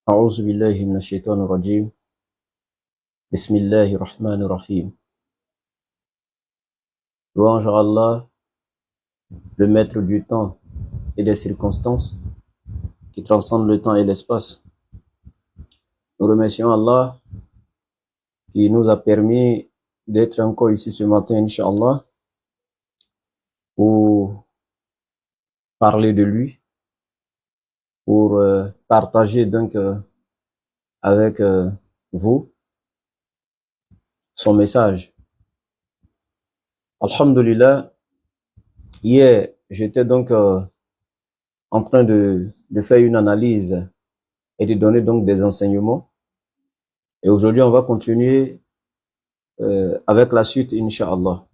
أعوذ بالله من الشيطان الرجيم. بسم الله الرحمن الرحيم. Louange à Allah, le maître du temps et des circonstances, qui transcende le temps et l'espace. Nous remercions Allah qui nous a permis d'être encore ici ce matin, Inch'Allah, pour parler de lui, pour partager donc avec vous son message. Alhamdulillah, hier j'étais donc en train de faire une analyse et de donner donc des enseignements. Et aujourd'hui, on va continuer avec la suite, Inch'Allah.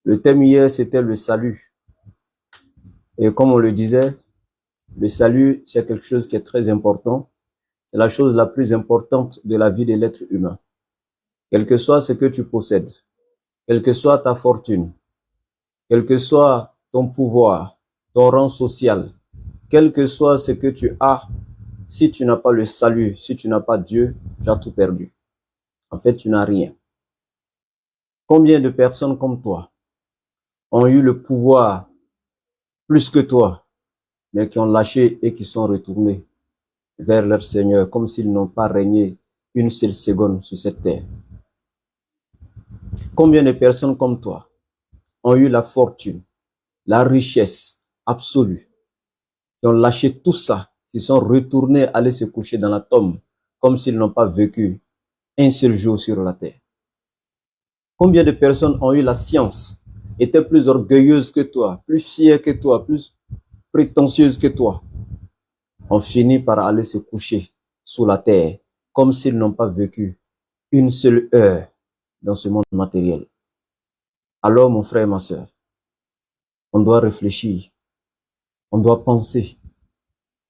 Le thème hier, c'était le salut. Et comme on le disait, le salut, c'est quelque chose qui est très important. C'est la chose la plus importante de la vie de l'être humain. Quel que soit ce que tu possèdes, quelle que soit ta fortune, quel que soit ton pouvoir, ton rang social, quel que soit ce que tu as, si tu n'as pas le salut, si tu n'as pas Dieu, tu as tout perdu. En fait, tu n'as rien. Combien de personnes comme toi ont eu le pouvoir plus que toi, mais qui ont lâché et qui sont retournés vers leur Seigneur, comme s'ils n'ont pas régné une seule seconde sur cette terre? Combien de personnes comme toi ont eu la fortune, la richesse absolue, qui ont lâché tout ça, qui sont retournés aller se coucher dans la tombe, comme s'ils n'ont pas vécu un seul jour sur la terre? Combien de personnes ont eu la science, étaient plus orgueilleuses que toi, plus fières que toi, plus prétentieuses que toi, ont fini par aller se coucher sous la terre, comme s'ils n'ont pas vécu une seule heure dans ce monde matériel? Alors, mon frère et ma soeur, on doit réfléchir, on doit penser,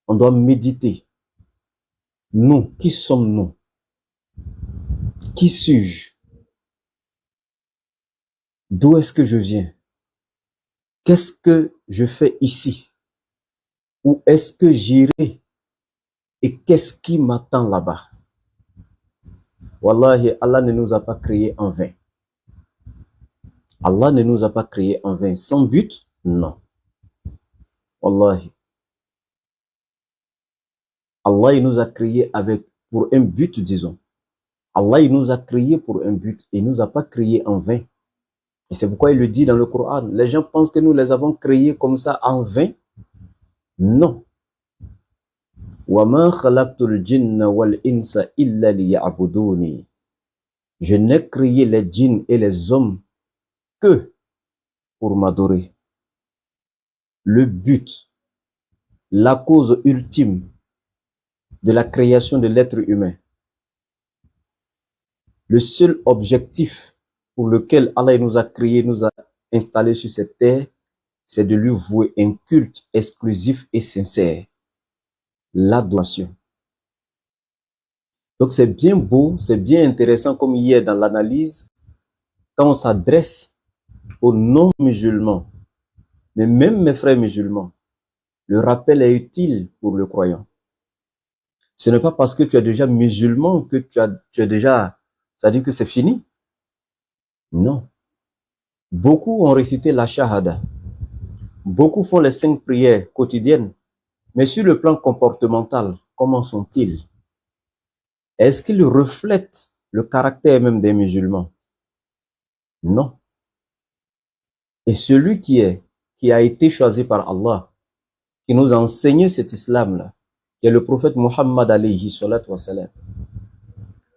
on doit méditer. Nous, qui sommes-nous? Qui suis-je? D'où est-ce que je viens? Qu'est-ce que je fais ici? Où est-ce que j'irai? Et qu'est-ce qui m'attend là-bas? Wallahi, Allah ne nous a pas créés en vain. Allah ne nous a pas créés en vain. Sans but? Non. Wallahi. Allah, il nous a créés pour un but, disons. Allah, il nous a créés pour un but. Il ne nous a pas créés en vain. Et c'est pourquoi il le dit dans le Coran. Les gens pensent que nous les avons créés comme ça en vain. Non. وَمَا خَلَقْتُ الْجِنَّ وَالْإِنسَ إِلَّا لِيَعْبُدُونِ. Je n'ai créé les djinns et les hommes que pour m'adorer. Le but, la cause ultime de la création de l'être humain, le seul objectif pour lequel Allah nous a créés, nous a installés sur cette terre, c'est de lui vouer un culte exclusif et sincère, l'adoration. Donc c'est bien beau, c'est bien intéressant, comme hier dans l'analyse, quand on s'adresse aux non-musulmans, mais même mes frères musulmans, le rappel est utile pour le croyant. Ce n'est pas parce que tu es déjà musulman que tu es déjà, ça dit que c'est fini. Non. Beaucoup ont récité la shahada. Beaucoup font les 5 prières quotidiennes. Mais sur le plan comportemental, comment sont-ils? Est-ce qu'ils reflètent le caractère même des musulmans? Non. Et celui qui a été choisi par Allah, qui nous a enseigné cet islam-là, qui est le prophète Muhammad alayhi salatu wa salam,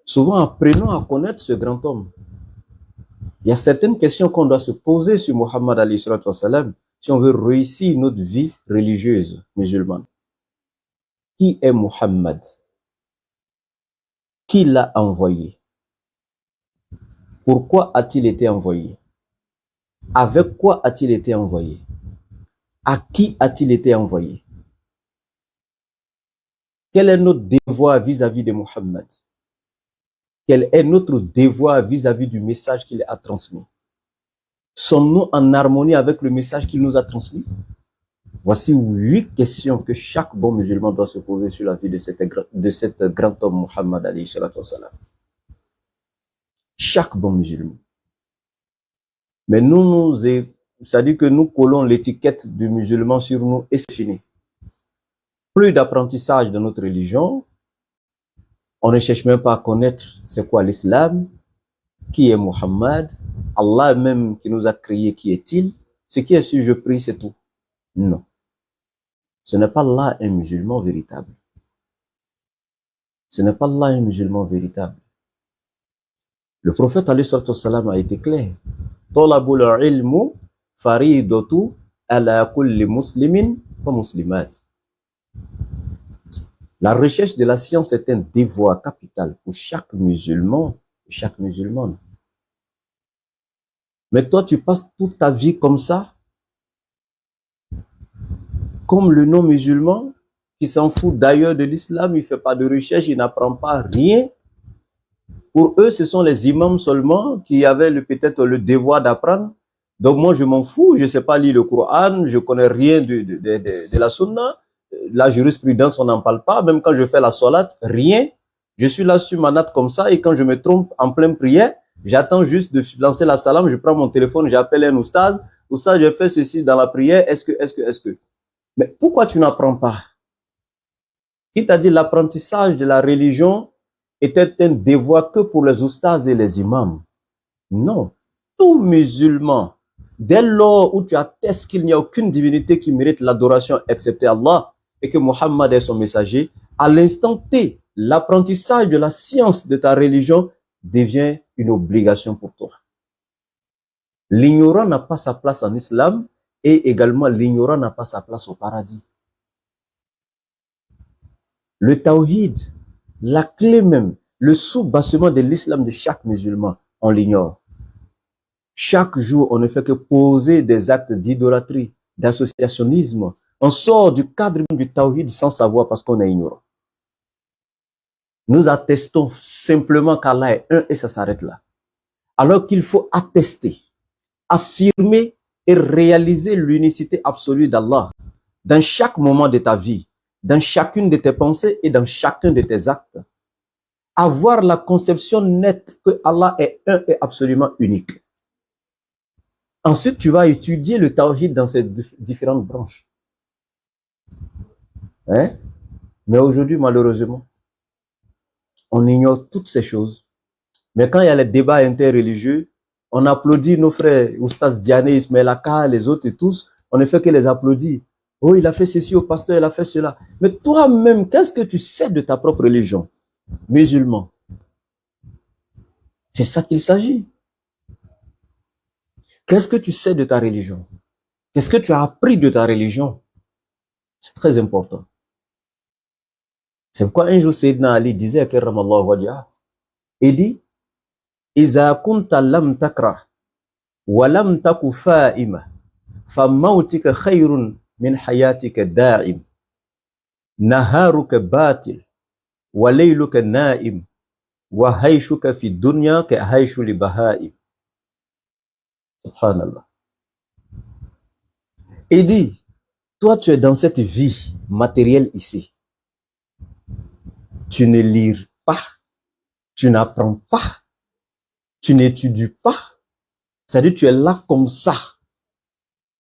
souvent apprenons à connaître ce grand homme. Il y a certaines questions qu'on doit se poser sur Muhammad alayhi salatu wa salam si on veut réussir notre vie religieuse musulmane. Qui est Muhammad? Qui l'a envoyé? Pourquoi a-t-il été envoyé? Avec quoi a-t-il été envoyé? À qui a-t-il été envoyé? Quel est notre devoir vis-à-vis de Muhammad? Quel est notre devoir vis-à-vis du message qu'il a transmis? Sommes-nous en harmonie avec le message qu'il nous a transmis? Voici 8 questions que chaque bon musulman doit se poser sur la vie de cet grand homme Muhammad alayhi salatu wassalam. Chaque bon musulman. Mais c'est-à-dire que nous collons l'étiquette du musulman sur nous et c'est fini. Plus d'apprentissage de notre religion, on ne cherche même pas à connaître c'est quoi l'islam, qui est Muhammad, Allah même qui nous a créés, qui est-il? Ce qui est sûr, je prie, c'est tout. Non. Ce n'est pas là un musulman véritable. Ce n'est pas là un musulman véritable. Le prophète alayhi salatu wassalam a été clair. Talabul ilmu faridatu ala kulli muslimin wa muslimat. La recherche de la science est un devoir capital pour chaque musulman et chaque musulmane. Mais toi, tu passes toute ta vie comme ça, comme le non-musulman qui s'en fout d'ailleurs de l'islam, il ne fait pas de recherche, il n'apprend pas rien. Pour eux, ce sont les imams seulement qui avaient peut-être le devoir d'apprendre. Donc moi, je m'en fous, je ne sais pas lire le Coran, je ne connais rien de la sunna. La jurisprudence, on n'en parle pas. Même quand je fais la salat, rien. Je suis là sur ma natte comme ça et quand je me trompe en pleine prière, j'attends juste de lancer la salam, je prends mon téléphone, j'appelle un oustaz. Oustaz, je fais ceci dans la prière, est-ce que. Mais pourquoi tu n'apprends pas? Qui t'a dit l'apprentissage de la religion était un devoir que pour les oustas et les imams? Non. Tout musulman, dès lors où tu attestes qu'il n'y a aucune divinité qui mérite l'adoration excepté Allah et que Muhammad est son messager, à l'instant T, l'apprentissage de la science de ta religion devient une obligation pour toi. L'ignorant n'a pas sa place en islam et également l'ignorant n'a pas sa place au paradis. Le tawhid, la clé même, le sous-bassement de l'islam de chaque musulman, on l'ignore. Chaque jour, on ne fait que poser des actes d'idolâtrie, d'associationnisme. On sort du cadre du tawhid sans savoir parce qu'on est ignorant. Nous attestons simplement qu'Allah est un et ça s'arrête là. Alors qu'il faut attester, affirmer et réaliser l'unicité absolue d'Allah dans chaque moment de ta vie, dans chacune de tes pensées et dans chacun de tes actes. Avoir la conception nette que Allah est un et absolument unique. Ensuite, tu vas étudier le tawhid dans ses différentes branches. Hein? Mais aujourd'hui, malheureusement, on ignore toutes ces choses. Mais quand il y a les débats interreligieux, on applaudit nos frères, Oustaz Diane, Ismaël Aka, les autres et tous, on ne fait que les applaudir. Oh, il a fait ceci au pasteur, il a fait cela. Mais toi-même, qu'est-ce que tu sais de ta propre religion? Musulman. C'est ça qu'il s'agit. Qu'est-ce que tu sais de ta religion? Qu'est-ce que tu as appris de ta religion? C'est très important. C'est pourquoi un jour, Sayyidina Ali disait, il dit, Iza kunta lam takra, wa lam taku fa'ima, fa mautika khayrun min hayatika da'im. Naharuka batil, wa layluka na'im, wa hayshuka fi dunya ka hayshu li baha'im. Subhanallah. Il dit, toi tu es dans cette vie matérielle ici. Tu ne lis pas, tu n'apprends pas, tu n'étudies pas. C'est-à-dire tu es là comme ça.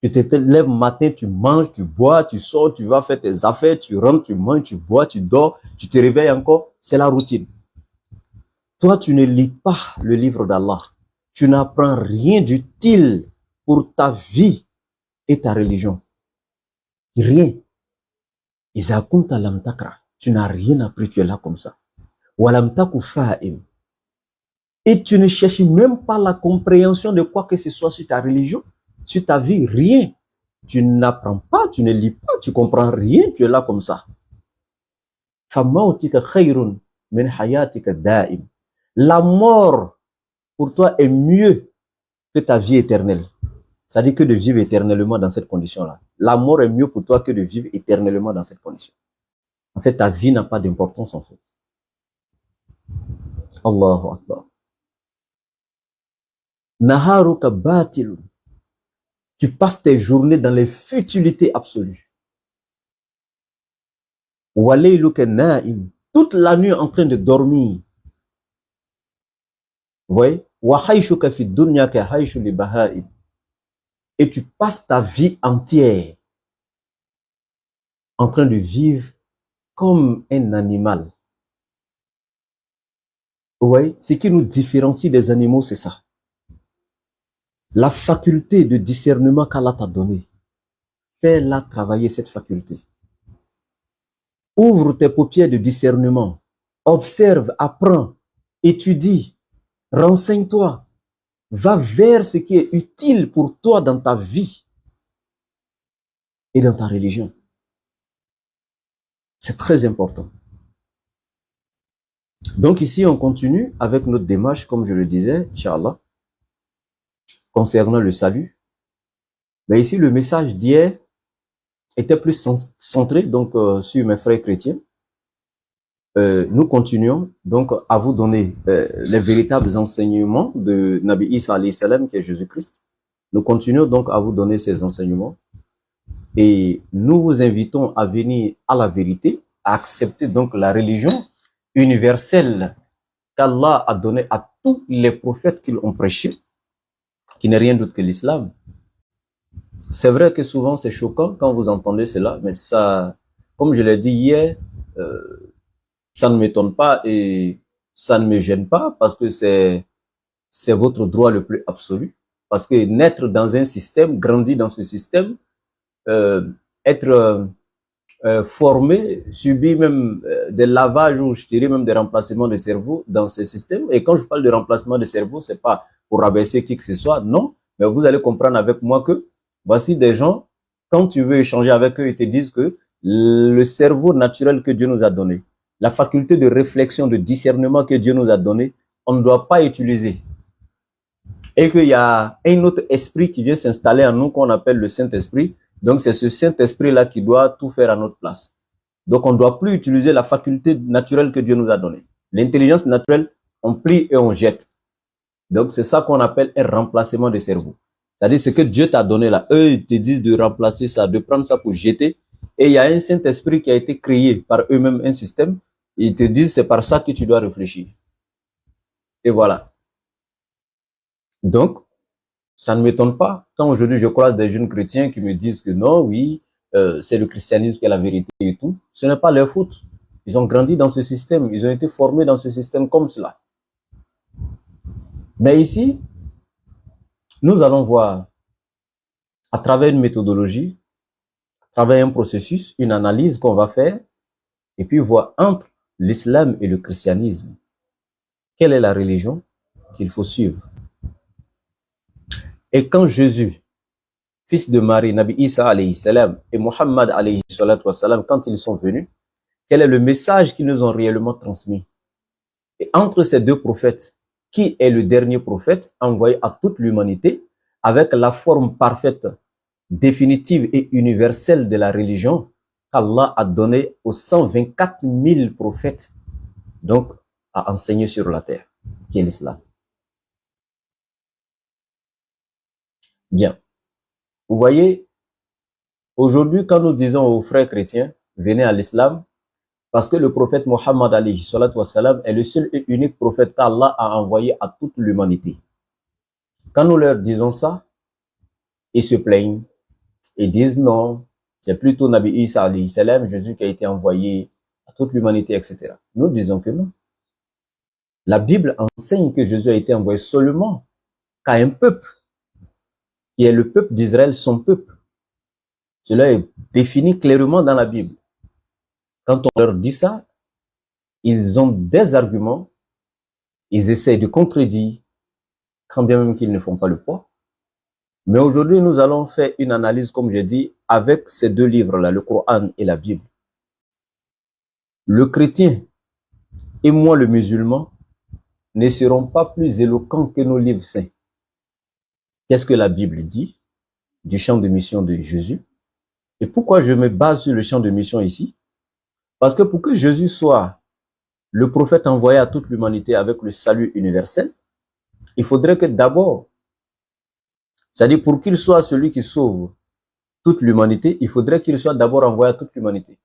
Tu te lèves matin, tu manges, tu bois, tu sors, tu vas faire tes affaires, tu rentres, tu manges, tu bois, tu dors, tu te réveilles encore. C'est la routine. Toi, tu ne lis pas le livre d'Allah. Tu n'apprends rien d'utile pour ta vie et ta religion. Rien. Tu n'as rien appris, tu es là comme ça. Et tu ne cherches même pas la compréhension de quoi que ce soit sur ta religion, sur ta vie, rien. Tu n'apprends pas, tu ne lis pas, tu comprends rien, tu es là comme ça. La mort pour toi est mieux que ta vie éternelle. C'est-à-dire que de vivre éternellement dans cette condition-là. La mort est mieux pour toi que de vivre éternellement dans cette condition. En fait, ta vie n'a pas d'importance en fait. Allahu Akbar. Naharuka batilun. Tu passes tes journées dans les futilités absolues. Walayluka na'im. Toute la nuit en train de dormir. Vous voyez? Wa hayshuka fi dunya ka hayshu li baha'im. Et tu passes ta vie entière en train de vivre comme un animal. Vous voyez? Ce qui nous différencie des animaux, c'est ça. La faculté de discernement qu'Allah t'a donnée. Fais-la travailler cette faculté. Ouvre tes paupières de discernement. Observe, apprends, étudie, renseigne-toi. Va vers ce qui est utile pour toi dans ta vie et dans ta religion. C'est très important. Donc ici, on continue avec notre démarche, comme je le disais, Inch'Allah, concernant le salut. Mais ici, le message d'hier était plus centré donc sur mes frères chrétiens. Nous continuons donc à vous donner les véritables enseignements de Nabi Isa alayhi salam, qui est Jésus-Christ. Nous continuons donc à vous donner ces enseignements et nous vous invitons à venir à la vérité, à accepter donc la religion universelle qu'Allah a donnée à tous les prophètes qui l'ont prêché, qui n'est rien d'autre que l'islam. C'est vrai que souvent c'est choquant quand vous entendez cela, mais ça, comme je l'ai dit hier, ça ne m'étonne pas et ça ne me gêne pas parce que c'est votre droit le plus absolu. Parce que naître dans un système, grandir dans ce système, être formé, subir même des lavages ou je dirais même des remplacements de cerveau dans ce système. Et quand je parle de remplacement de cerveau, c'est pas pour rabaisser qui que ce soit, non. Mais vous allez comprendre avec moi que voici des gens, quand tu veux échanger avec eux, ils te disent que le cerveau naturel que Dieu nous a donné, la faculté de réflexion, de discernement que Dieu nous a donné, on ne doit pas utiliser. Et qu'il y a un autre esprit qui vient s'installer en nous qu'on appelle le Saint-Esprit. Donc c'est ce Saint-Esprit-là qui doit tout faire à notre place. Donc on ne doit plus utiliser la faculté naturelle que Dieu nous a donnée. L'intelligence naturelle, on plie et on jette. Donc c'est ça qu'on appelle un remplacement de cerveau. C'est-à-dire ce que Dieu t'a donné là. Eux, ils te disent de remplacer ça, de prendre ça pour jeter. Et il y a un Saint-Esprit qui a été créé par eux-mêmes, un système. Ils te disent c'est par ça que tu dois réfléchir. Et voilà. Donc, ça ne m'étonne pas quand aujourd'hui je croise des jeunes chrétiens qui me disent que non, oui, c'est le christianisme qui est la vérité et tout. Ce n'est pas leur faute. Ils ont grandi dans ce système. Ils ont été formés dans ce système comme cela. Mais ici, nous allons voir à travers une méthodologie, à travers un processus, une analyse qu'on va faire et puis voir entre l'islam et le christianisme. Quelle est la religion qu'il faut suivre? Et quand Jésus, fils de Marie, Nabi Isa alayhi salam, et Muhammad alayhi salatu wassalam, quand ils sont venus, quel est le message qu'ils nous ont réellement transmis? Et entre ces deux prophètes, qui est le dernier prophète envoyé à toute l'humanité avec la forme parfaite, définitive et universelle de la religion qu'Allah a donnée aux 124 000 prophètes, donc à enseigner sur la terre, qui est l'islam. Bien. Vous voyez, aujourd'hui, quand nous disons aux frères chrétiens, venez à l'islam, parce que le prophète Mohammed alayhi salatu wassalam est le seul et unique prophète qu'Allah a envoyé à toute l'humanité. Quand nous leur disons ça, ils se plaignent et disent non, c'est plutôt Nabi Isa alayhi salam, Jésus qui a été envoyé à toute l'humanité, etc. Nous disons que non. La Bible enseigne que Jésus a été envoyé seulement qu'à un peuple, qui est le peuple d'Israël, son peuple. Cela est défini clairement dans la Bible. Quand on leur dit ça, ils ont des arguments, ils essaient de contredire, quand bien même qu'ils ne font pas le poids. Mais aujourd'hui, nous allons faire une analyse, comme j'ai dit, avec ces deux livres-là, le Coran et la Bible. Le chrétien et moi, le musulman, ne seront pas plus éloquents que nos livres saints. Qu'est-ce que la Bible dit du champ de mission de Jésus? Et pourquoi je me base sur le champ de mission ici? Parce que pour que Jésus soit le prophète envoyé à toute l'humanité avec le salut universel, il faudrait que d'abord, c'est-à-dire pour qu'il soit celui qui sauve toute l'humanité, il faudrait qu'il soit d'abord envoyé à toute l'humanité.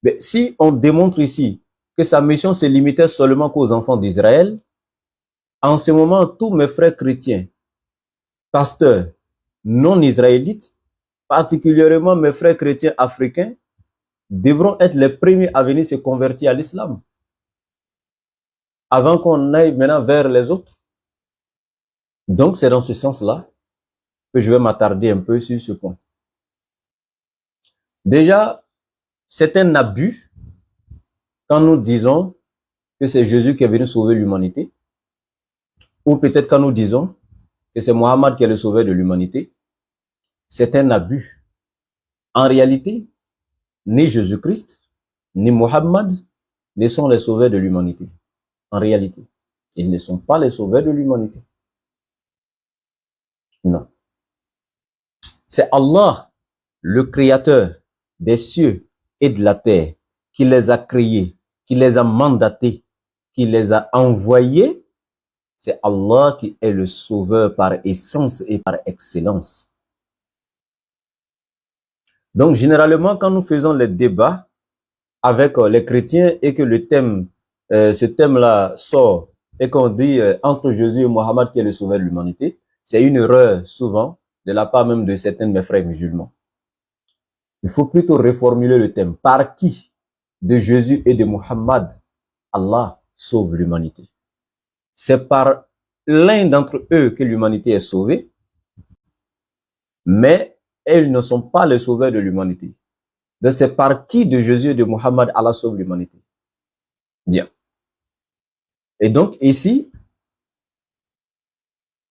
Mais si on démontre ici que sa mission se limitait seulement qu'aux enfants d'Israël, en ce moment, tous mes frères chrétiens, pasteurs non israélites, particulièrement mes frères chrétiens africains, devront être les premiers à venir se convertir à l'islam, avant qu'on aille maintenant vers les autres. Donc, c'est dans ce sens-là que je vais m'attarder un peu sur ce point. Déjà, c'est un abus quand nous disons que c'est Jésus qui est venu sauver l'humanité, ou peut-être quand nous disons que c'est Mohammed qui est le sauveur de l'humanité. C'est un abus. En réalité, ni Jésus-Christ, ni Mohammed ne sont les sauveurs de l'humanité. En réalité, ils ne sont pas les sauveurs de l'humanité. Non. C'est Allah, le créateur des cieux et de la terre, qui les a créés, qui les a mandatés, qui les a envoyés. C'est Allah qui est le sauveur par essence et par excellence. Donc, généralement, quand nous faisons les débats avec les chrétiens et que le thème, ce thème-là sort et qu'on dit entre Jésus et Mohammed qui est le sauveur de l'humanité, c'est une erreur souvent de la part même de certains de mes frères musulmans. Il faut plutôt reformuler le thème. Par qui de Jésus et de Mohammed Allah sauve l'humanité? C'est par l'un d'entre eux que l'humanité est sauvée, mais ils ne sont pas les sauveurs de l'humanité. Donc c'est par qui de Jésus et de Mohammed Allah sauve l'humanité? Bien. Et donc ici,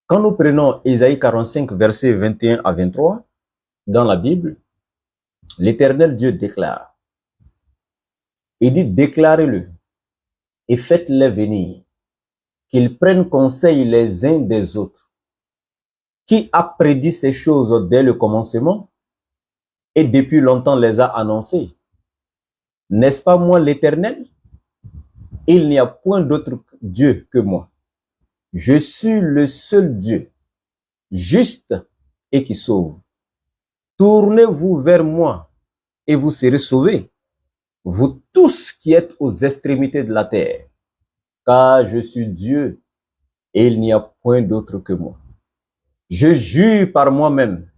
quand nous prenons Isaïe 45, versets 21 à 23, dans la Bible, l'Éternel Dieu déclare. Il dit, déclarez-le et faites-les venir, qu'ils prennent conseil les uns des autres. Qui a prédit ces choses dès le commencement et depuis longtemps les a annoncées? N'est-ce pas moi l'Éternel? Il n'y a point d'autre Dieu que moi. Je suis le seul Dieu, juste et qui sauve. Tournez-vous vers moi et vous serez sauvés, vous tous qui êtes aux extrémités de la terre, car je suis Dieu et il n'y a point d'autre que moi. Je jure par moi-même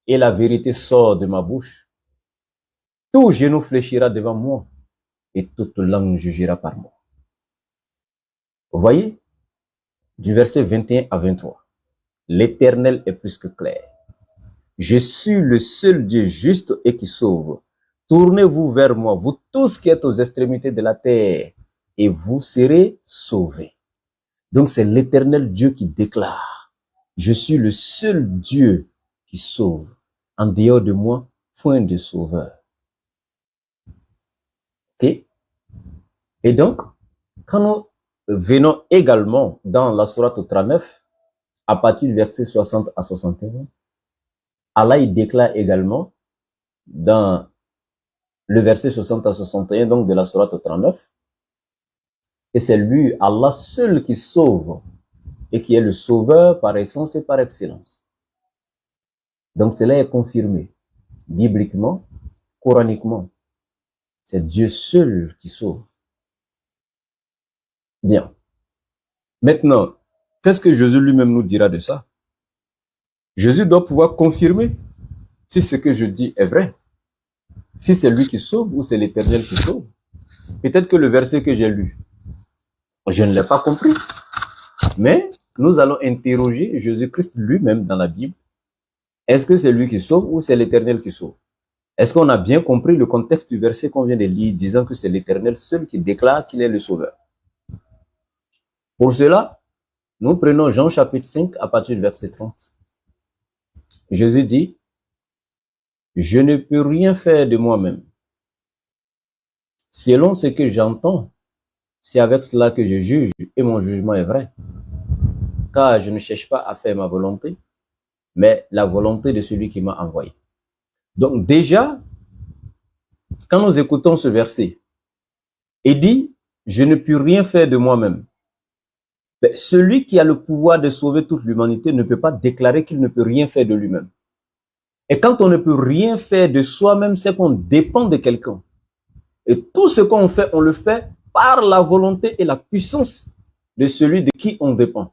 et la vérité sort de ma bouche. Tout genou fléchira devant moi et toute langue jugera par moi. Vous voyez, du verset 21 à 23, l'Éternel est plus que clair. Je suis le seul Dieu juste et qui sauve. Tournez-vous vers moi, vous tous qui êtes aux extrémités de la terre, et vous serez sauvés. Donc c'est l'Éternel Dieu qui déclare, je suis le seul Dieu qui sauve. En dehors de moi, point de sauveur. Ok? Et donc, quand nous venons également dans la sourate 39, à partir du verset 60 à 61, Allah il déclare également dans le verset 60 à 61, donc de la sourate 39, et c'est lui, Allah seul qui sauve et qui est le sauveur par essence et par excellence. Donc cela est confirmé bibliquement, coraniquement. C'est Dieu seul qui sauve. Bien. Maintenant, qu'est-ce que Jésus lui-même nous dira de ça? Jésus doit pouvoir confirmer si ce que je dis est vrai. Si c'est lui qui sauve ou c'est l'Éternel qui sauve. Peut-être que le verset que j'ai lu, je ne l'ai pas compris. Mais nous allons interroger Jésus-Christ lui-même dans la Bible. Est-ce que c'est lui qui sauve ou c'est l'Éternel qui sauve? Est-ce qu'on a bien compris le contexte du verset qu'on vient de lire, disant que c'est l'Éternel seul qui déclare qu'il est le sauveur? Pour cela, nous prenons Jean chapitre 5 à partir du verset 30. Jésus dit, je ne peux rien faire de moi-même. Selon ce que j'entends, c'est avec cela que je juge et mon jugement est vrai. Car je ne cherche pas à faire ma volonté, mais la volonté de celui qui m'a envoyé. Donc déjà, quand nous écoutons ce verset, il dit, je ne peux rien faire de moi-même. Mais celui qui a le pouvoir de sauver toute l'humanité ne peut pas déclarer qu'il ne peut rien faire de lui-même. Et quand on ne peut rien faire de soi-même, c'est qu'on dépend de quelqu'un. Et tout ce qu'on fait, on le fait par la volonté et la puissance de celui de qui on dépend.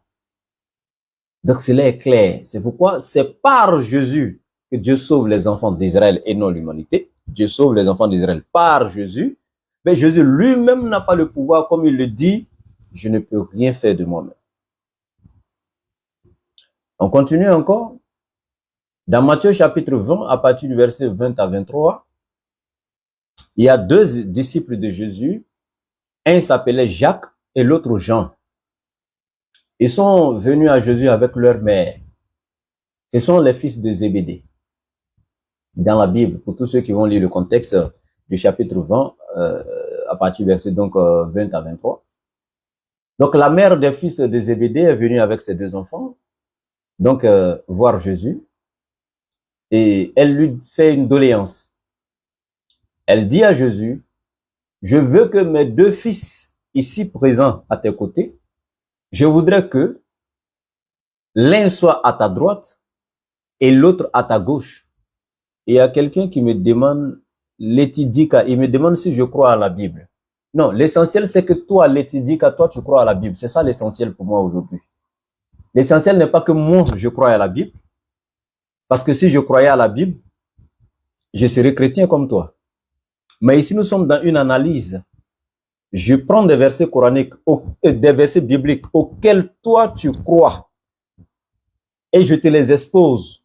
Donc cela est clair. C'est pourquoi c'est par Jésus que Dieu sauve les enfants d'Israël et non l'humanité. Dieu sauve les enfants d'Israël par Jésus. Mais Jésus lui-même n'a pas le pouvoir, comme il le dit, je ne peux rien faire de moi-même. On continue encore. Dans Matthieu chapitre 20, à partir du verset 20 à 23, il y a deux disciples de Jésus. Un s'appelait Jacques et l'autre Jean. Ils sont venus à Jésus avec leur mère. Ce sont les fils de Zébédée. Dans la Bible, pour tous ceux qui vont lire le contexte du chapitre 20, à partir du verset 20 à 23. Donc la mère des fils de Zébédée est venue avec ses deux enfants, donc voir Jésus, et elle lui fait une doléance. Elle dit à Jésus, je veux que mes deux fils ici présents à tes côtés, je voudrais que l'un soit à ta droite et l'autre à ta gauche. Et il y a quelqu'un qui me demande l'étidika, il me demande si je crois à la Bible. Non, l'essentiel c'est que toi, l'étidika, toi tu crois à la Bible. C'est ça l'essentiel pour moi aujourd'hui. L'essentiel n'est pas que moi je crois à la Bible, parce que si je croyais à la Bible, je serais chrétien comme toi. Mais ici nous sommes dans une analyse. Je prends des versets coraniques, des versets bibliques auxquels toi tu crois et je te les expose.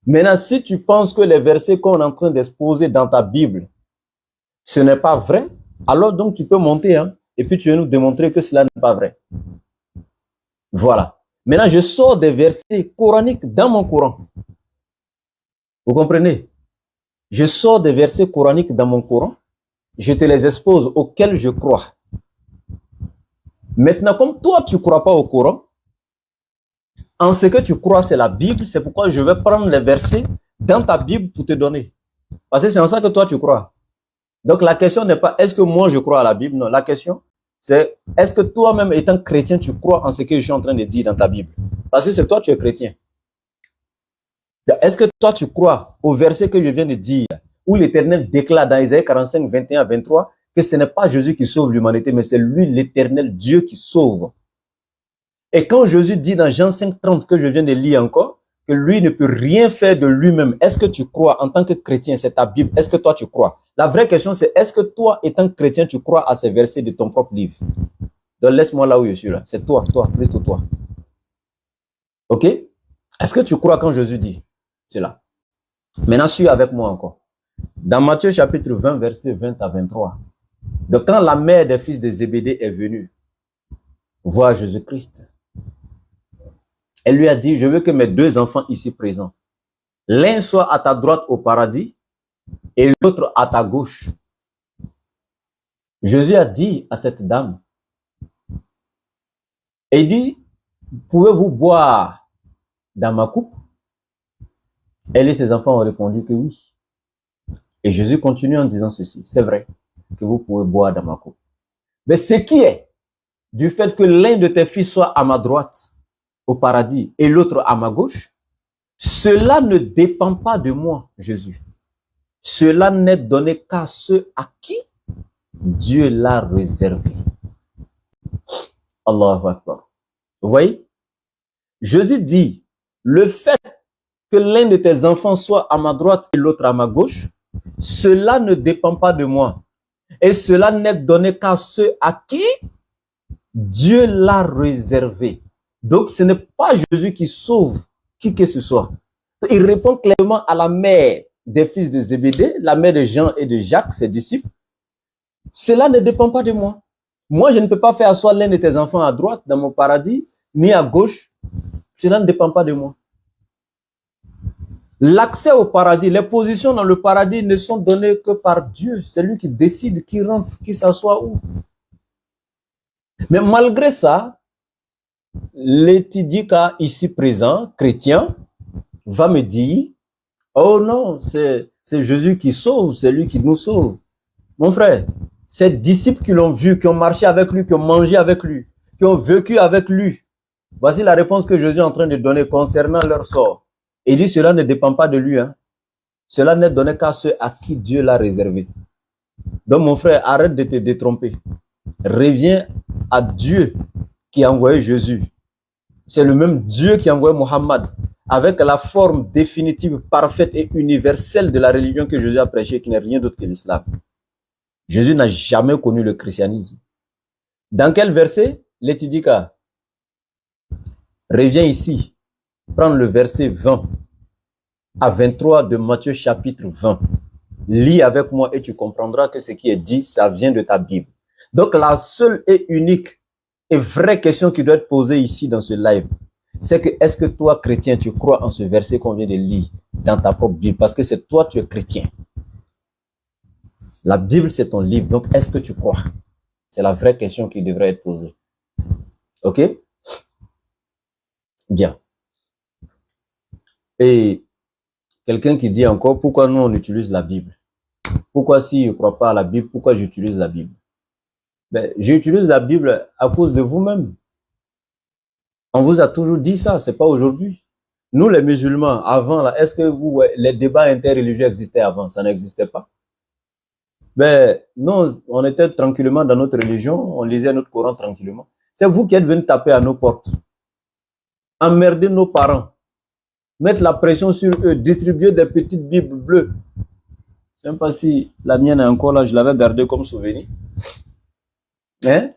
Maintenant, si tu penses que les versets qu'on est en train d'exposer dans ta Bible, ce n'est pas vrai, alors donc tu peux monter et puis tu vas nous démontrer que cela n'est pas vrai. Voilà. Maintenant, je sors des versets coraniques dans mon Coran. Vous comprenez? Je sors des versets coraniques dans mon Coran, je te les expose auxquels je crois. Maintenant, comme toi, tu ne crois pas au Coran, en ce que tu crois, c'est la Bible, c'est pourquoi je vais prendre les versets dans ta Bible pour te donner. Parce que c'est en ça que toi, tu crois. Donc, la question n'est pas est-ce que moi, je crois à la Bible? Non, la question, c'est est-ce que toi-même, étant chrétien, tu crois en ce que je suis en train de dire dans ta Bible? Parce que c'est toi, tu es chrétien. Est-ce que toi, tu crois au verset que je viens de dire, où l'Éternel déclare dans Isaïe 45, 21 à 23, que ce n'est pas Jésus qui sauve l'humanité, mais c'est lui, l'Éternel Dieu, qui sauve. Et quand Jésus dit dans Jean 5, 30, que je viens de lire encore, que lui ne peut rien faire de lui-même, est-ce que tu crois en tant que chrétien, c'est ta Bible, est-ce que toi tu crois? La vraie question c'est, est-ce que toi, étant chrétien, tu crois à ces versets de ton propre livre? Donc laisse-moi là où je suis là, c'est toi, plutôt toi. Ok? Est-ce que tu crois quand Jésus dit cela? Maintenant, suis avec moi encore. Dans Matthieu chapitre 20, verset 20 à 23. Donc quand la mère des fils de Zébédée est venue voir Jésus-Christ, elle lui a dit, je veux que mes deux enfants ici présents, l'un soit à ta droite au paradis et l'autre à ta gauche. Jésus a dit à cette dame, il dit, pouvez-vous boire dans ma coupe? Elle et ses enfants ont répondu que oui. Et Jésus continue en disant ceci, c'est vrai que vous pouvez boire dans ma coupe. Mais ce qui est du fait que l'un de tes fils soit à ma droite au paradis et l'autre à ma gauche, cela ne dépend pas de moi, Jésus. Cela n'est donné qu'à ceux à qui Dieu l'a réservé. Allahu Akbar. Vous voyez? Jésus dit, le fait que l'un de tes enfants soit à ma droite et l'autre à ma gauche, cela ne dépend pas de moi. Et cela n'est donné qu'à ceux à qui Dieu l'a réservé. Donc, ce n'est pas Jésus qui sauve qui que ce soit. Il répond clairement à la mère des fils de Zébédée, la mère de Jean et de Jacques, ses disciples. Cela ne dépend pas de moi. Moi, je ne peux pas faire asseoir l'un de tes enfants à droite dans mon paradis, ni à gauche. Cela ne dépend pas de moi. L'accès au paradis, les positions dans le paradis ne sont données que par Dieu. C'est lui qui décide qui rentre, qui s'assoit où. Mais malgré ça, l'étidika ici présent, chrétien, va me dire, oh non, c'est Jésus qui sauve, c'est lui qui nous sauve. Mon frère, ces disciples qui l'ont vu, qui ont marché avec lui, qui ont mangé avec lui, qui ont vécu avec lui, voici la réponse que Jésus est en train de donner concernant leur sort. Il dit, cela ne dépend pas de lui. Cela n'est donné qu'à ceux à qui Dieu l'a réservé. Donc, Donc mon frère, arrête de te détromper. Reviens à Dieu qui a envoyé Jésus. C'est le même Dieu qui a envoyé Mohammed avec la forme définitive, parfaite et universelle de la religion que Jésus a prêchée, qui n'est rien d'autre que l'islam. Jésus n'a jamais connu le christianisme. Dans quel verset? L'étudika. Reviens ici. Prends le verset 20 à 23 de Matthieu chapitre 20. Lis avec moi et tu comprendras que ce qui est dit, ça vient de ta Bible. Donc la seule et unique et vraie question qui doit être posée ici dans ce live, c'est que est-ce que toi, chrétien, tu crois en ce verset qu'on vient de lire dans ta propre Bible? Parce que c'est toi, tu es chrétien. La Bible, c'est ton livre. Donc, est-ce que tu crois? C'est la vraie question qui devrait être posée. OK? Bien. Et quelqu'un qui dit encore, pourquoi nous, on utilise la Bible? Pourquoi si je ne crois pas à la Bible, pourquoi j'utilise la Bible? Ben, j'utilise la Bible à cause de vous-même. On vous a toujours dit ça, c'est pas aujourd'hui. Nous, les musulmans, avant, là, est-ce que les débats interreligieux existaient avant? Ça n'existait pas. Ben, non, on était tranquillement dans notre religion, on lisait notre Coran tranquillement. C'est vous qui êtes venus taper à nos portes, emmerder nos parents, mettre la pression sur eux, distribuer des petites Bibles bleues. Je ne sais pas si la mienne est encore là, je l'avais gardée comme souvenir. Hein?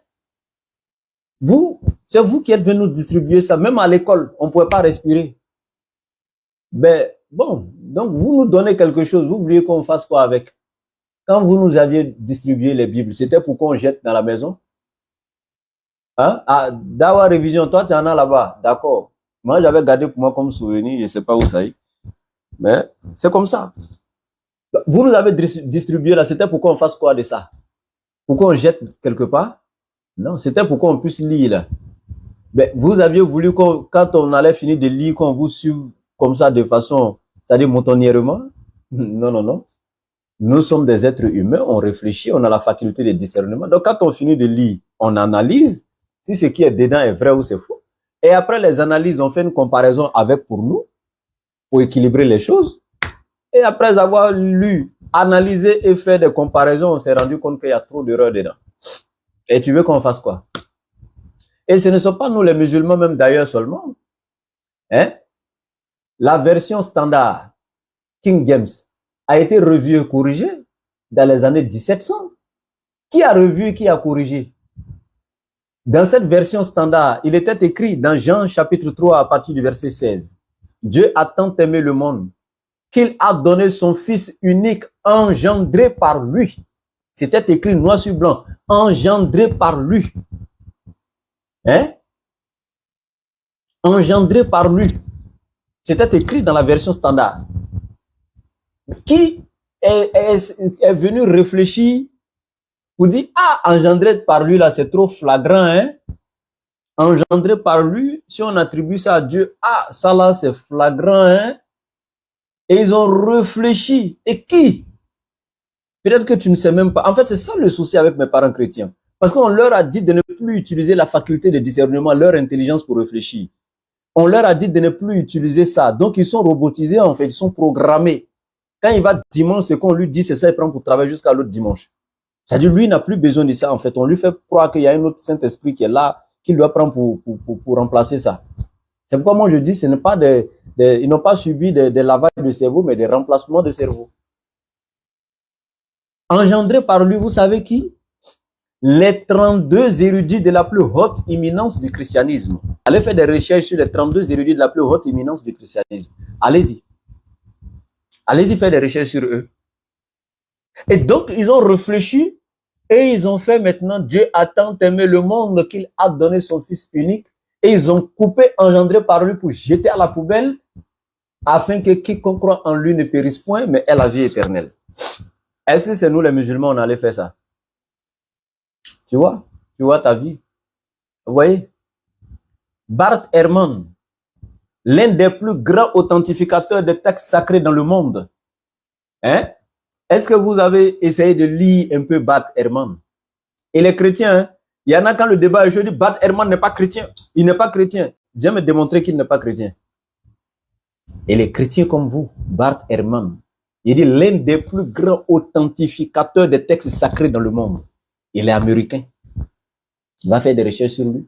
C'est vous qui êtes venus nous distribuer ça. Même à l'école, on ne pouvait pas respirer. Ben, bon, donc vous nous donnez quelque chose, vous vouliez qu'on fasse quoi avec? Quand vous nous aviez distribué les Bibles, c'était pour qu'on jette dans la maison? Hein? Ah, Dawa Révision, toi tu en as là-bas, d'accord. Moi j'avais gardé pour moi comme souvenir, je ne sais pas où ça y est. Mais c'est comme ça. Vous nous avez distribué là, c'était pour qu'on fasse quoi de ça? Pour qu'on jette quelque part? Non, c'était pour qu'on puisse lire là. Mais vous aviez voulu quand on allait finir de lire, qu'on vous suive comme ça de façon, c'est-à-dire montonnièrement? Non, non, non. Nous sommes des êtres humains, on réfléchit, on a la faculté de discernement. Donc quand on finit de lire, on analyse si ce qui est dedans est vrai ou c'est faux. Et après les analyses, on fait une comparaison avec pour nous, pour équilibrer les choses. Et après avoir lu, analysé et fait des comparaisons, on s'est rendu compte qu'il y a trop d'erreurs dedans. Et tu veux qu'on fasse quoi? Et ce ne sont pas nous les musulmans même d'ailleurs seulement. Hein? La version standard, King James, a été revue et corrigée dans les années 1700. Qui a revu et qui a corrigé? Dans cette version standard, il était écrit dans Jean chapitre 3 à partir du verset 16. Dieu a tant aimé le monde qu'il a donné son fils unique engendré par lui. C'était écrit noir sur blanc, engendré par lui. Hein? Engendré par lui. C'était écrit dans la version standard. Qui est venu réfléchir pour dire, ah, engendré par lui, là, c'est trop flagrant, hein? Engendré par lui, si on attribue ça à Dieu, ah, ça là, c'est flagrant, hein? Et ils ont réfléchi. Et qui? Peut-être que tu ne sais même pas. En fait, c'est ça le souci avec mes parents chrétiens. Parce qu'on leur a dit de ne plus utiliser la faculté de discernement, leur intelligence pour réfléchir. On leur a dit de ne plus utiliser ça. Donc, ils sont robotisés, en fait, ils sont programmés. Quand il va dimanche, ce qu'on lui dit, c'est ça, il prend pour travailler jusqu'à l'autre dimanche. C'est-à-dire, lui, il n'a plus besoin de ça, en fait. On lui fait croire qu'il y a un autre Saint-Esprit qui est là, qu'il doit prendre pour remplacer ça. C'est pourquoi moi, je dis, ce n'est pas ils n'ont pas subi des lavages de cerveau, mais des remplacements de cerveau. Engendré par lui, vous savez qui? Les 32 érudits de la plus haute imminence du christianisme. Allez faire des recherches sur les 32 érudits de la plus haute imminence du christianisme. Allez-y. Allez-y faire des recherches sur eux. Et donc, ils ont réfléchi et ils ont fait maintenant, Dieu a tant aimé le monde qu'il a donné son fils unique et ils ont coupé, engendré par lui pour jeter à la poubelle afin que quiconque croit en lui ne périsse point, mais ait la vie éternelle. Est-ce que c'est nous les musulmans, on allait faire ça? Tu vois ta vie. Vous voyez? Bart Ehrman, l'un des plus grands authentificateurs des textes sacrés dans le monde. Hein? Est-ce que vous avez essayé de lire un peu Bart Ehrman? Et les chrétiens, hein? Il y en a quand le débat est chaud, dit Bart Ehrman n'est pas chrétien. Il n'est pas chrétien. Viens me démontrer qu'il n'est pas chrétien. Et les chrétiens comme vous, Bart Ehrman, Il dit l'un des plus grands authentificateurs des textes sacrés dans le monde. Il est américain. Il va faire des recherches sur lui.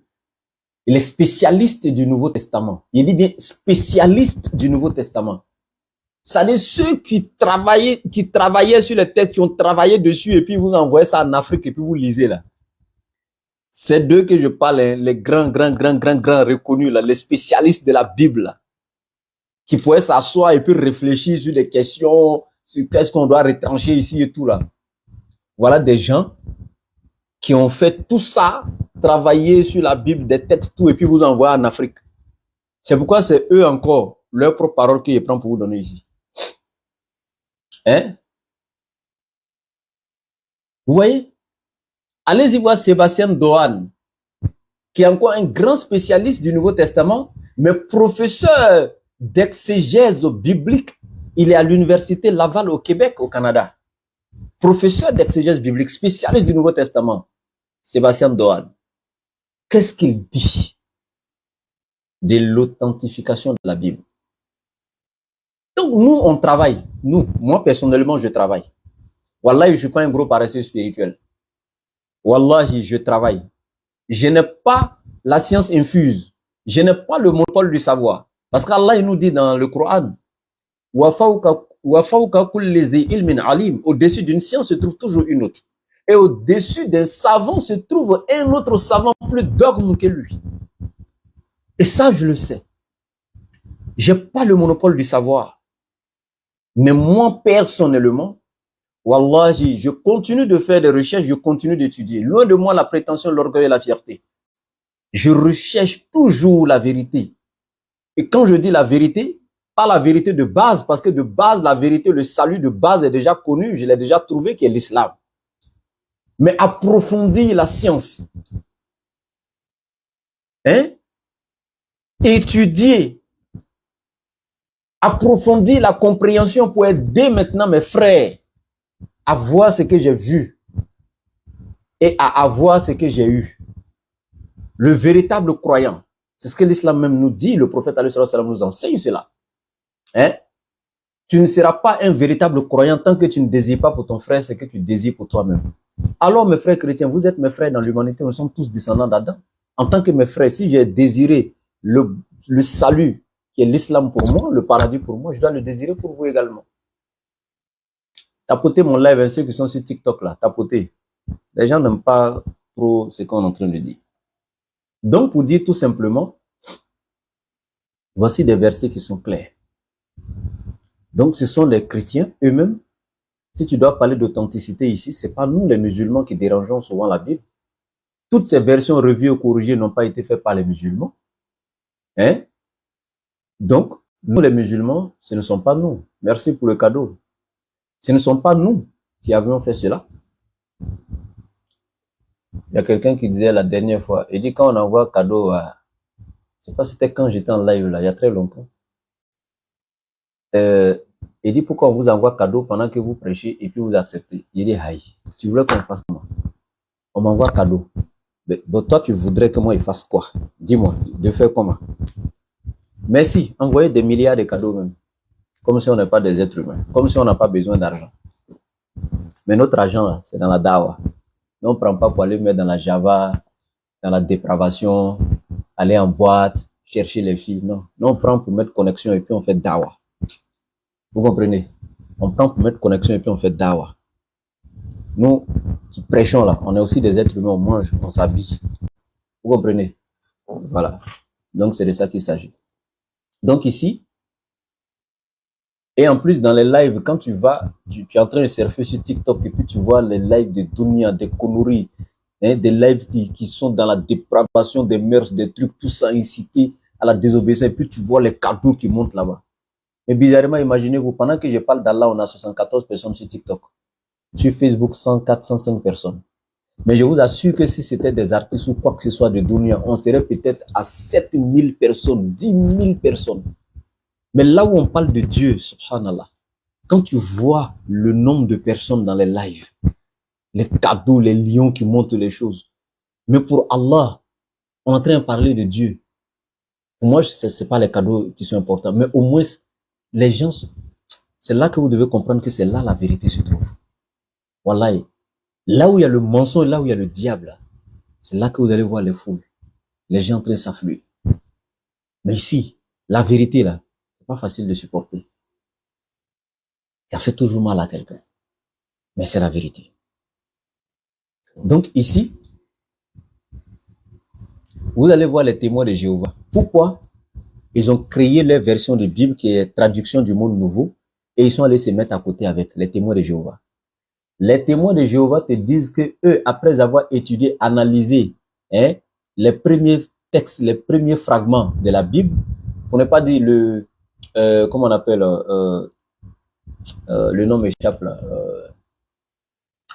Il est spécialiste du Nouveau Testament. Il dit bien spécialiste du Nouveau Testament. C'est-à-dire ceux qui travaillaient sur les textes, qui ont travaillé dessus et puis vous envoyez ça en Afrique et puis vous lisez là. C'est d'eux que je parle, hein, les grands reconnus, là, les spécialistes de la Bible, là, qui pourraient s'asseoir et puis réfléchir sur des questions, sur qu'est-ce qu'on doit retrancher ici et tout là. Voilà des gens qui ont fait tout ça, travailler sur la Bible, des textes, tout, et puis vous envoyer en Afrique. C'est pourquoi c'est eux encore, leur propre parole que je prends pour vous donner ici. Hein? Vous voyez? Allez-y voir Sébastien Dohan, qui est encore un grand spécialiste du Nouveau Testament, mais professeur d'exégèse biblique. Il est à l'université Laval au Québec, au Canada. Professeur d'exégèse biblique, spécialiste du Nouveau Testament. Sébastien Dohan. Qu'est-ce qu'il dit de l'authentification de la Bible? Donc nous, on travaille. Moi personnellement, je travaille. Wallahi, je ne suis pas un gros paresseux spirituel. Wallahi, je travaille. Je n'ai pas la science infuse. Je n'ai pas le monopole du savoir. Parce qu'Allah, il nous dit dans le Coran, au-dessus d'une science se trouve toujours une autre. Et au-dessus d'un savant se trouve un autre savant plus dogme que lui. Et ça, je le sais. Je n'ai pas le monopole du savoir. Mais moi, personnellement, wallahi, je continue de faire des recherches, je continue d'étudier. Loin de moi la prétention, l'orgueil et la fierté. Je recherche toujours la vérité. Et quand je dis la vérité, pas la vérité de base, parce que de base, la vérité, le salut de base est déjà connu, je l'ai déjà trouvé, qui est l'islam. Mais approfondir la science. Hein? Étudier. Approfondir la compréhension pour aider maintenant mes frères à voir ce que j'ai vu et à avoir ce que j'ai eu. Le véritable croyant. C'est ce que l'islam même nous dit, le prophète alayhi salam nous enseigne cela. Hein? Tu ne seras pas un véritable croyant tant que tu ne désires pas pour ton frère ce que tu désires pour toi-même. Alors mes frères chrétiens, vous êtes mes frères dans l'humanité, nous sommes tous descendants d'Adam. En tant que mes frères, si j'ai désiré le salut qui est l'islam pour moi, le paradis pour moi, je dois le désirer pour vous également. Tapotez mon live, ceux qui sont sur TikTok là, tapotez. Les gens n'aiment pas trop ce qu'on est en train de dire. Donc, pour dire tout simplement, voici des versets qui sont clairs. Donc, ce sont les chrétiens eux-mêmes. Si tu dois parler d'authenticité ici, c'est pas nous les musulmans qui dérangeons souvent la Bible. Toutes ces versions revues ou corrigées n'ont pas été faites par les musulmans. Hein? Donc, nous les musulmans, ce ne sont pas nous. Merci pour le cadeau. Ce ne sont pas nous qui avions fait cela. Il y a quelqu'un qui disait la dernière fois, il dit quand on envoie cadeau à... Je ne sais pas si c'était quand j'étais en live là, il y a très longtemps. Il dit pourquoi on vous envoie cadeau pendant que vous prêchez et puis vous acceptez. Il dit aïe, tu voulais qu'on fasse comment? On m'envoie cadeau. Mais bon, toi tu voudrais que moi il fasse quoi? Dis-moi, de faire comment? Merci, envoyez des milliards de cadeaux même. Comme si on n'est pas des êtres humains. Comme si on n'a pas besoin d'argent. Mais notre argent là, c'est dans la dawa. On ne prend pas pour aller mettre dans la java, dans la dépravation, aller en boîte, chercher les filles. Non, on prend pour mettre connexion et puis on fait dawa. Vous comprenez? On prend pour mettre connexion et puis on fait dawa. Nous qui prêchons là, on est aussi des êtres humains, on mange, on s'habille. Vous comprenez? Voilà. Donc c'est de ça qu'il s'agit. Donc ici, et en plus dans les lives, quand tu vas, tu es en train de surfer sur TikTok et puis tu vois les lives de Dunia, des conneries, hein, des lives qui sont dans la dépravation des mœurs, des trucs, tout ça incité à la désobéissance, et puis tu vois les cadeaux qui montent là-bas. Mais bizarrement, imaginez-vous, pendant que je parle d'Allah, on a 74 personnes sur TikTok. Sur Facebook, 104, 105 personnes. Mais je vous assure que si c'était des artistes ou quoi que ce soit de Dunia, on serait peut-être à 7000 personnes, 10 000 personnes. Mais là où on parle de Dieu, subhanallah, quand tu vois le nombre de personnes dans les lives, les cadeaux, les lions qui montrent les choses, mais pour Allah, on est en train de parler de Dieu. Pour moi, ce n'est pas les cadeaux qui sont importants, mais au moins, les gens, c'est là que vous devez comprendre que c'est là la vérité se trouve. Wallahi, là où il y a le mensonge, là où il y a le diable, c'est là que vous allez voir les foules, les gens en train de s'affluer. Mais ici, la vérité là, c'est pas facile de supporter. Ça fait toujours mal à quelqu'un. Mais c'est la vérité. Donc ici, vous allez voir les témoins de Jéhovah. Pourquoi? Ils ont créé leur version de Bible qui est traduction du monde nouveau et ils sont allés se mettre à côté avec les témoins de Jéhovah. Les témoins de Jéhovah te disent que eux, après avoir étudié, analysé les premiers textes, les premiers fragments de la Bible, pour ne pas dire comment on appelle, le nom m'échappe là.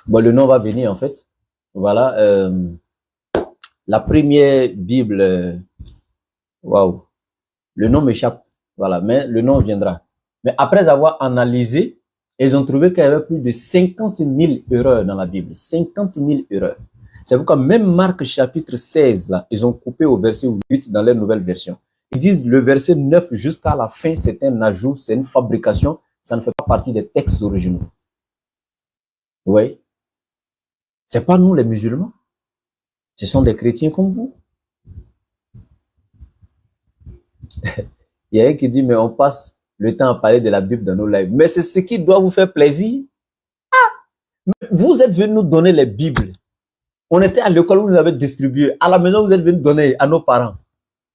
Bon, le nom va venir en fait. Voilà, la première Bible, waouh, le nom m'échappe. Voilà, mais le nom viendra. Mais après avoir analysé, ils ont trouvé qu'il y avait plus de 50 000 erreurs dans la Bible. 50 000 erreurs. C'est pourquoi même Marc chapitre 16, là, ils ont coupé au verset 8 dans leur nouvelle version. Ils disent le verset 9 jusqu'à la fin, c'est un ajout, c'est une fabrication, ça ne fait pas partie des textes originaux. Oui. C'est pas nous les musulmans. Ce sont des chrétiens comme vous. Il y a un qui dit, mais on passe le temps à parler de la Bible dans nos lives. Mais c'est ce qui doit vous faire plaisir. Ah, vous êtes venus nous donner les Bibles. On était à l'école, vous nous avez distribué. À la maison, vous êtes venus donner à nos parents.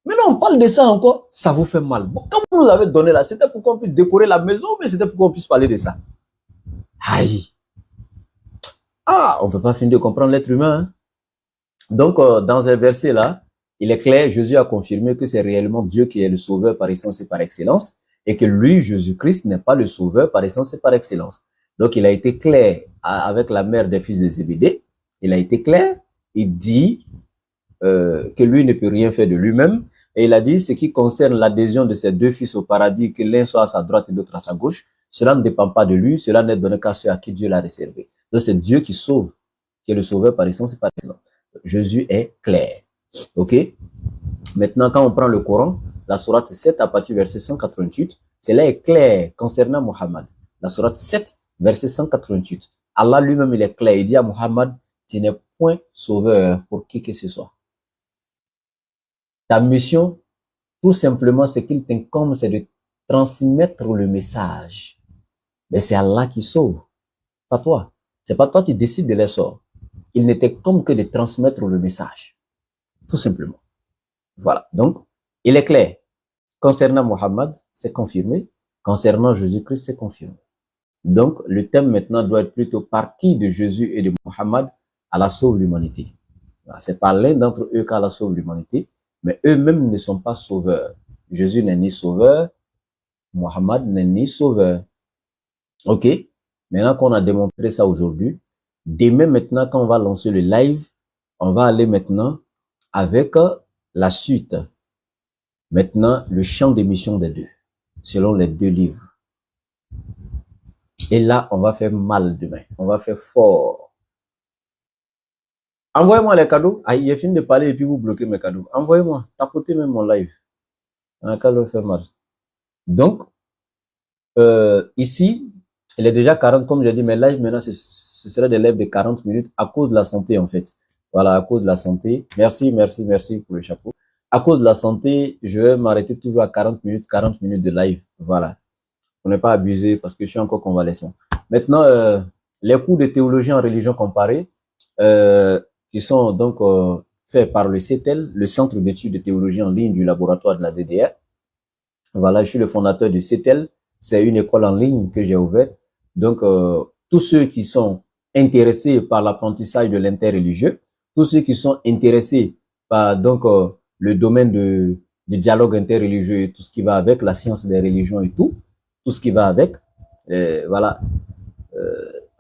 Maintenant, on parle de ça encore. Ça vous fait mal. Bon, quand vous nous avez donné là, c'était pour qu'on puisse décorer la maison, mais c'était pour qu'on puisse parler de ça. Aïe. Ah, on peut pas finir de comprendre l'être humain. Hein? Donc, dans un verset là, il est clair, Jésus a confirmé que c'est réellement Dieu qui est le sauveur par essence et par excellence, et que lui, Jésus-Christ, n'est pas le sauveur par essence et par excellence. Donc, il a été clair avec la mère des fils de Zébédée. Il a été clair. Il dit que lui ne peut rien faire de lui-même. Et il a dit, ce qui concerne l'adhésion de ses deux fils au paradis, que l'un soit à sa droite et l'autre à sa gauche, cela ne dépend pas de lui, cela n'est donné qu'à ceux à qui Dieu l'a réservé. Donc, c'est Dieu qui sauve, qui est le sauveur par essence et par excellence. Jésus est clair. Ok? Maintenant, quand on prend le Coran, la sourate 7 à partir du verset 188, cela est clair concernant Mohammed. La sourate 7, verset 188. Allah lui-même, il est clair. Il dit à Mohammed, tu n'es point sauveur pour qui que ce soit. Ta mission, tout simplement, ce qu'il t'incombe, c'est de transmettre le message. Mais c'est Allah qui sauve, pas toi. C'est pas toi qui décides de l'essor. Il n'était comme que de transmettre le message. Tout simplement. Voilà. Donc, il est clair. Concernant Mohammed, c'est confirmé. Concernant Jésus-Christ, c'est confirmé. Donc, le thème maintenant doit être plutôt par qui de Jésus et de Mohammed Allah sauve l'humanité. C'est par l'un d'entre eux qu'Allah sauve l'humanité, mais eux-mêmes ne sont pas sauveurs. Jésus n'est ni sauveur, Mohammed n'est ni sauveur. Ok? Maintenant qu'on a démontré ça aujourd'hui, demain maintenant, quand on va lancer le live, on va aller maintenant avec la suite. Maintenant, le champ d'émission des deux, selon les deux livres. Et là, on va faire mal demain. On va faire fort. Envoyez-moi les cadeaux. Ah, il est fini de parler et puis vous bloquez mes cadeaux. Envoyez-moi. Tapotez même mon live. On a qu'à le faire mal. Donc, ici, il est déjà 40, comme j'ai dit, mes lives maintenant, ce serait des lives de 40 minutes à cause de la santé, en fait. Voilà, à cause de la santé. Merci, merci, merci pour le chapeau. À cause de la santé, je vais m'arrêter toujours à 40 minutes de live. Voilà. On n'est pas abusé parce que je suis encore convalescent. Maintenant, les cours de théologie en religion comparée, qui sont donc faits par le CETEL, le Centre d'études de théologie en ligne du laboratoire de la DDR. Voilà, je suis le fondateur du CETEL. C'est une école en ligne que j'ai ouverte. Donc, tous ceux qui sont intéressés par l'apprentissage de l'interreligieux, tous ceux qui sont intéressés par donc le domaine du dialogue interreligieux et tout ce qui va avec, la science des religions et tout ce qui va avec, voilà.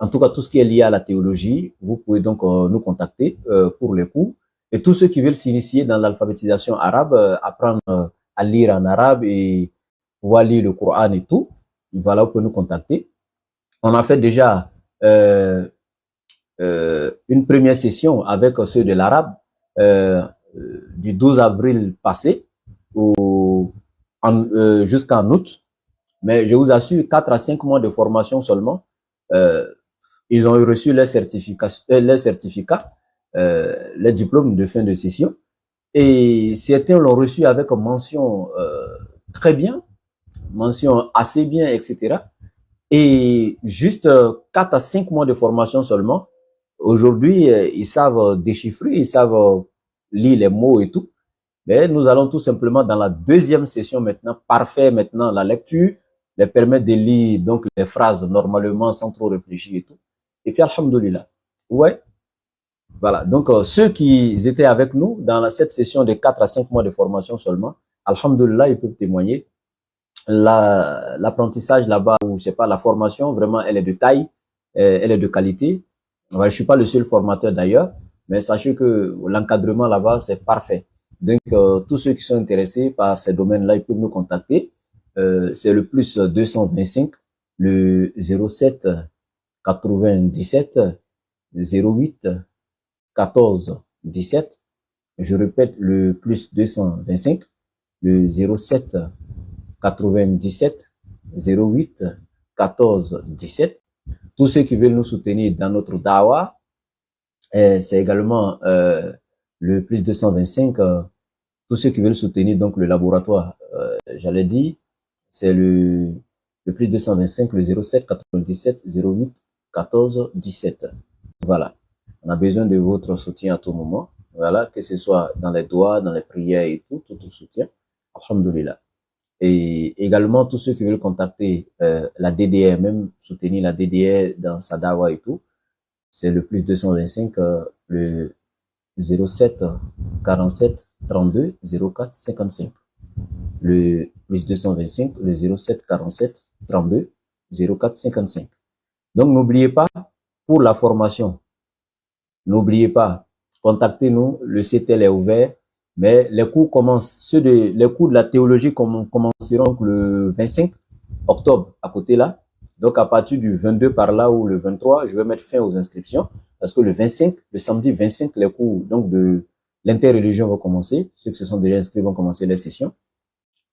En tout cas, tout ce qui est lié à la théologie, vous pouvez donc nous contacter pour les cours. Et tous ceux qui veulent s'initier dans l'alphabétisation arabe, apprendre à lire en arabe et pouvoir lire le Coran et tout, voilà, vous pouvez nous contacter. On a fait déjà une première session avec ceux de l'arabe du 12 avril passé jusqu'en août. Mais je vous assure, 4 à 5 mois de formation seulement, ils ont reçu leur certificat, leur diplôme de fin de session. Et certains l'ont reçu avec mention très bien, mention assez bien, etc. Et juste 4 à 5 mois de formation seulement. Aujourd'hui, ils savent déchiffrer, ils savent lire les mots et tout. Mais nous allons tout simplement dans la deuxième session maintenant, parfait maintenant, la lecture, les permettre de lire donc les phrases normalement sans trop réfléchir et tout. Et puis, alhamdoulilah. Ouais. Voilà. Donc, ceux qui étaient avec nous dans cette session de 4 à 5 mois de formation seulement, alhamdoulilah, ils peuvent témoigner. L'apprentissage là-bas, ou je sais pas, la formation, vraiment, elle est de taille, elle est de qualité. Ouais, je suis pas le seul formateur d'ailleurs, mais sachez que l'encadrement là-bas, c'est parfait. Donc, tous ceux qui sont intéressés par ces domaines-là, ils peuvent nous contacter. C'est le plus 225, le 07 97 08 14 17. Je répète, le plus 225, le 07 97 08 14 17. Tous ceux qui veulent nous soutenir dans notre dawa, c'est également le plus 225. Tous ceux qui veulent soutenir donc le laboratoire, j'allais dire, c'est le plus 225, le 07 97 08 14 17. Voilà. On a besoin de votre soutien à tout moment. Voilà, que ce soit dans les doigts, dans les prières et tout soutien. Alhamdulillah. Et également, tous ceux qui veulent contacter la DDR, même soutenir la DDR dans sa dawa et tout, c'est le plus 225, le 07 47 32 04 55. Le plus 225, le 07 47 32 04 55. Donc, n'oubliez pas, pour la formation, n'oubliez pas, contactez-nous, le CTL est ouvert, mais les cours commencent, les cours de la théologie commenceront le 25 octobre, à côté là. Donc, à partir du 22 par là ou le 23, je vais mettre fin aux inscriptions parce que le 25, le samedi 25, les cours donc de l'interreligion vont commencer. Ceux qui se sont déjà inscrits vont commencer les sessions.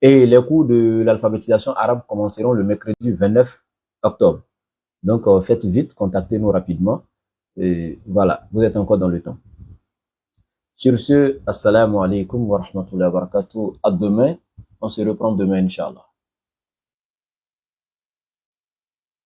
Et les cours de l'alphabétisation arabe commenceront le mercredi 29 octobre. Donc, faites vite, contactez-nous rapidement. Et voilà, vous êtes encore dans le temps. Sur ce, assalamu alaikum wa rahmatullahi wa barakatuh. À demain. On se reprend demain, Inch'Allah.